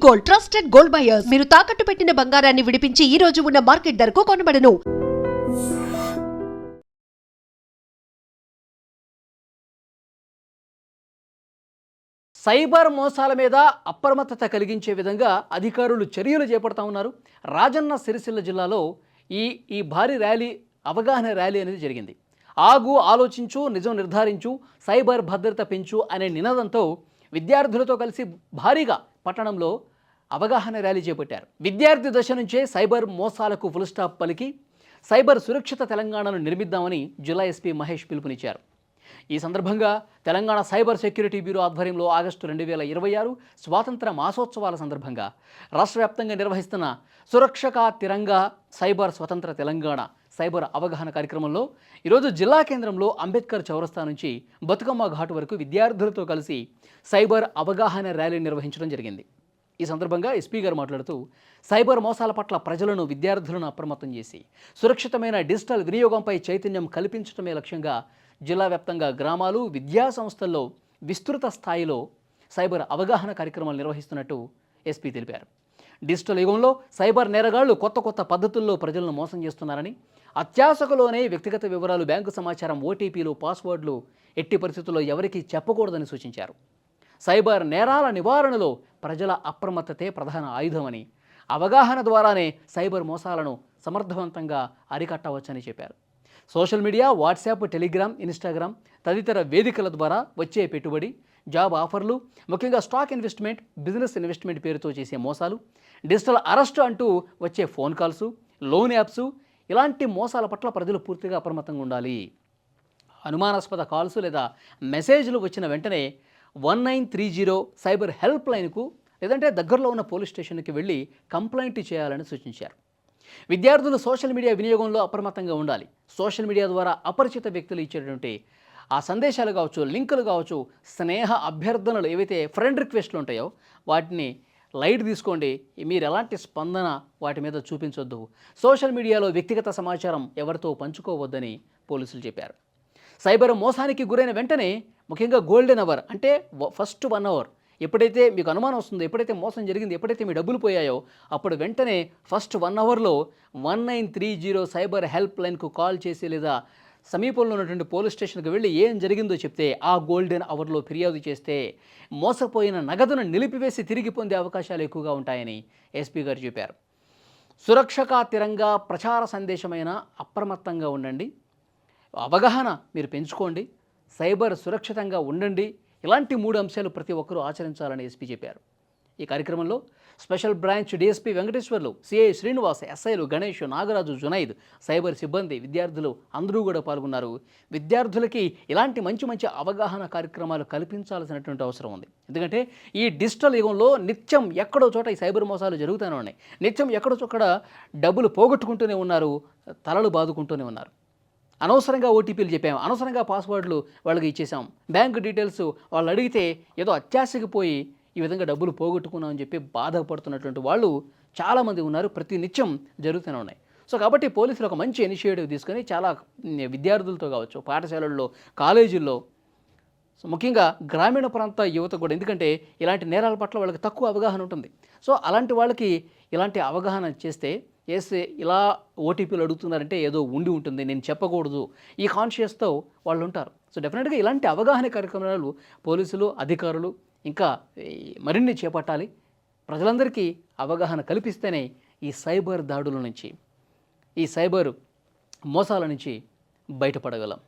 Gold, trusted gold buyers. మీరు తాకట్టు పెట్టిన బంగారాన్ని విడిపించి ఈ రోజు ఉన్న మార్కెట్ ధరకు కొనబడను. సైబర్ మోసాల మీద అప్రమత్తత కలిగించే విధంగా అధికారులు చర్యలు చేపడతా ఉన్నారు. రాజన్న సిరిసిల్ల జిల్లాలో ఈ భారీ ర్యాలీ, అవగాహన ర్యాలీ అనేది జరిగింది. ఆగు, ఆలోచించు, నిజం నిర్ధారించు, సైబర్ భద్రత పెంచు అనే నినాదంతో విద్యార్థులతో కలిసి భారీగా పట్టణంలో అవగాహన ర్యాలీ చేపట్టారు. విద్యార్థి దశ నుంచే సైబర్ మోసాలకు ఫుల్ స్టాప్ పలికి సైబర్ సురక్షిత తెలంగాణను నిర్మిద్దామని జిల్లా ఎస్పీ మహేష్ పిలుపునిచ్చారు. ఈ సందర్భంగా తెలంగాణ సైబర్ సెక్యూరిటీ బ్యూరో ఆధ్వర్యంలో ఆగస్టు 2026 స్వాతంత్ర మాసోత్సవాల సందర్భంగా రాష్ట్ర వ్యాప్తంగా నిర్వహిస్తున్న సురక్షకా తిరంగా సైబర్ స్వతంత్ర తెలంగాణ సైబర్ అవగాహన కార్యక్రమంలో ఈరోజు జిల్లా కేంద్రంలో అంబేద్కర్ చౌరస్తా నుంచి బతుకమ్మ ఘాటు వరకు విద్యార్థులతో కలిసి సైబర్ అవగాహన ర్యాలీ నిర్వహించడం జరిగింది. ఈ సందర్భంగా ఎస్పీ గారు మాట్లాడుతూ సైబర్ మోసాల పట్ల ప్రజలను, విద్యార్థులను అప్రమత్తం చేసి సురక్షితమైన డిజిటల్ వినియోగంపై చైతన్యం కల్పించడమే లక్ష్యంగా జిల్లా వ్యాప్తంగా గ్రామాలు, విద్యా సంస్థల్లో విస్తృత స్థాయిలో సైబర్ అవగాహన కార్యక్రమాలు నిర్వహిస్తున్నట్టు ఎస్పీ తెలిపారు. డిజిటల్ యుగంలో సైబర్ నేరగాళ్లు కొత్త పద్ధతుల్లో ప్రజలను మోసం చేస్తున్నారని, అత్యాశకులోనే వ్యక్తిగత వివరాలు, బ్యాంకు సమాచారం, ఓటీపీలు, పాస్వర్డ్లు ఎట్టి పరిస్థితుల్లో ఎవరికీ చెప్పకూడదని సూచించారు. సైబర్ నేరాల నివారణలో ప్రజల అప్రమత్తతే ప్రధాన ఆయుధమని, అవగాహన ద్వారానే సైబర్ మోసాలను సమర్థవంతంగా అరికట్టవచ్చని చెప్పారు. Social media, WhatsApp, Telegram, Instagram తదితర వేదికల ద్వారా వచ్చే పెట్టుబడి, జాబ్ ఆఫర్లు, ముఖ్యంగా స్టాక్ ఇన్వెస్ట్మెంట్, బిజినెస్ ఇన్వెస్ట్మెంట్ పేరుతో చేసే మోసాలు, డిజిటల్ అరెస్ట్ అంటూ వచ్చే ఫోన్ కాల్స్, లోన్ యాప్స్ ఇలాంటి మోసాల పట్ల ప్రజలు పూర్తిగా అప్రమత్తంగా ఉండాలి. అనుమానాస్పద కాల్స్ లేదా మెసేజ్లు వచ్చిన వెంటనే 1930 సైబర్ హెల్ప్ లైన్కు లేదంటే దగ్గరలో ఉన్న పోలీస్ స్టేషన్కి వెళ్ళి కంప్లైంట్ చేయాలని సూచించారు. విద్యార్థులు సోషల్ మీడియా వినియోగంలో అప్రమత్తంగా ఉండాలి. సోషల్ మీడియా ద్వారా అపరిచిత వ్యక్తులు ఇచ్చేటువంటి ఆ సందేశాలు కావచ్చు, లింకులు కావచ్చు, స్నేహ అభ్యర్థనలు ఏవైతే ఫ్రెండ్ రిక్వెస్ట్లు ఉంటాయో వాటిని లైట్ తీసుకోండి. మీరు ఎలాంటి స్పందన వాటి మీద చూపించొద్దు. సోషల్ మీడియాలో వ్యక్తిగత సమాచారం ఎవరితో పంచుకోవద్దని పోలీసులు చెప్పారు. సైబర్ మోసానికి గురైన వెంటనే ముఖ్యంగా గోల్డెన్ అవర్ అంటే ఫస్ట్ 1 అవర్ ఎప్పుడైతే మీకు అనుమానం వస్తుందో, ఎప్పుడైతే మోసం జరిగింది, ఎప్పుడైతే మీ డబ్బులు పోయాయో అప్పుడు వెంటనే ఫస్ట్ 1 అవర్లో 1930 సైబర్ హెల్ప్ లైన్కు కాల్ చేసి లేదా సమీపంలో ఉన్నటువంటి పోలీస్ స్టేషన్కి వెళ్ళి ఏం జరిగిందో చెప్తే ఆ గోల్డెన్ అవర్లో ఫిర్యాదు చేస్తే మోసపోయిన నగదును నిలిపివేసి తిరిగి పొందే అవకాశాలు ఎక్కువగా ఉంటాయని ఎస్పీ గారు చెప్పారు. సురక్షకా తిరంగా ప్రచార సందేశమైన అప్రమత్తంగా ఉండండి, అవగాహన మీరు పెంచుకోండి, సైబర్ సురక్షితంగా ఉండండి. ఇలాంటి 3 అంశాలు ప్రతి ఒక్కరూ ఆచరించాలని ఎస్పీ చెప్పారు. ఈ కార్యక్రమంలో special branch DSP Venkateswarlu, CI Srinivas, ఎస్ఐలు గణేష్, నాగరాజు, జునైద్, సైబర్ సిబ్బంది, విద్యార్థులు అందరూ కూడా పాల్గొన్నారు. విద్యార్థులకి ఇలాంటి మంచి అవగాహన కార్యక్రమాలు కల్పించాల్సినటువంటి అవసరం ఉంది. ఎందుకంటే ఈ డిజిటల్ యుగంలో నిత్యం ఎక్కడో చోట ఈ సైబర్ మోసాలు జరుగుతూనే ఉన్నాయి. నిత్యం ఎక్కడో చోట డబ్బులు పోగొట్టుకుంటూనే ఉన్నారు, తలలు బాదుకుంటూనే ఉన్నారు. అనవసరంగా ఓటీపీలు చెప్పాము, అనవసరంగా పాస్వర్డ్లు వాళ్ళకి ఇచ్చేసాం, బ్యాంకు డీటెయిల్స్ వాళ్ళు అడిగితే ఏదో అత్యాశకి పోయి ఈ విధంగా డబ్బులు పోగొట్టుకున్నామని చెప్పి బాధపడుతున్నటువంటి వాళ్ళు చాలామంది ఉన్నారు. ప్రతి నిత్యం జరుగుతూనే ఉన్నాయి. సో కాబట్టి పోలీసులు ఒక మంచి ఇనిషియేటివ్ తీసుకొని చాలా విద్యార్థులతో కావచ్చు, పాఠశాలల్లో, కాలేజీల్లో, ముఖ్యంగా గ్రామీణ ప్రాంత యువత కూడా, ఎందుకంటే ఇలాంటి నేరాల పట్ల వాళ్ళకి తక్కువ అవగాహన ఉంటుంది. సో అలాంటి వాళ్ళకి ఇలాంటి అవగాహన చేస్తే ఇలా ఓటీపీలు అడుగుతున్నారంటే ఏదో ఉంటుంది, నేను చెప్పకూడదు, ఈ కాన్షియస్తో వాళ్ళు ఉంటారు. సో డెఫినెట్గా ఇలాంటి అవగాహన కార్యక్రమాలు పోలీసులు, అధికారులు ఇంకా మరిన్ని చేపట్టాలి. ప్రజలందరికీ అవగాహన కల్పిస్తేనే ఈ సైబర్ దాడుల నుంచి, ఈ సైబర్ మోసాల నుంచి బయటపడగలం.